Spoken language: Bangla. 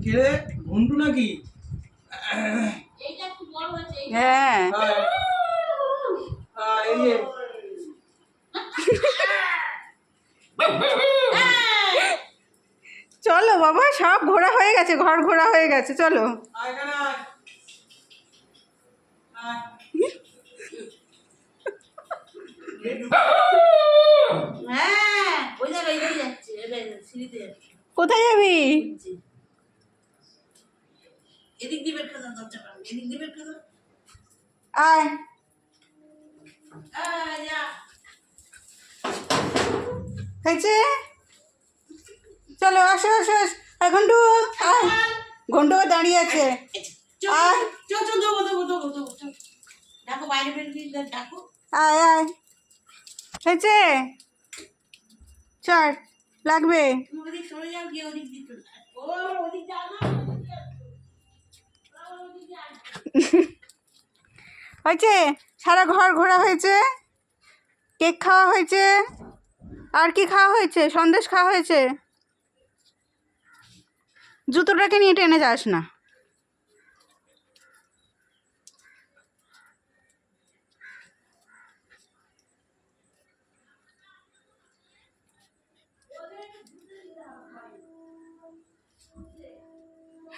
কে ঘন্টু নাকি? এইটা একটু বড় হয়েছে। হ্যাঁ এই যে চলো বাবা, সব ঘোরা হয়ে গেছে, ঘর ঘোরা হয়ে গেছে, চলো। এখানে আয়। হ্যাঁ, ওই জায়গায় যাচ্ছে, সিঁড়িতে যাচ্ছে। কোথায় যাবি? এদিক দিয়ে বের করে দাও, দরজা পাবে, এদিক দিয়ে বের করে দাও। আয় যা। হয়েছে, চলো আসো আসো আসো। ঘন্টু আয়, ঘন্টু দাঁড়িয়ে আছে। আয় ডাকো, বাইরে বের দিয়ে ডাকো। আয় আয়, হয়েছে, চল লাগবে। তুমি ওদিক সরে যাও, গিয়ে ওদিক দিয়ে চলে যাও। ও ওদিক যাও না, হয়েছে, সারা ঘর ঘোরা হয়েছে, কেক খাওয়া হয়েছে, আর কি খাওয়া হয়েছে? সন্দেশ খাওয়া হয়েছে। জুতোটাকে নিয়ে টেনে যাস না।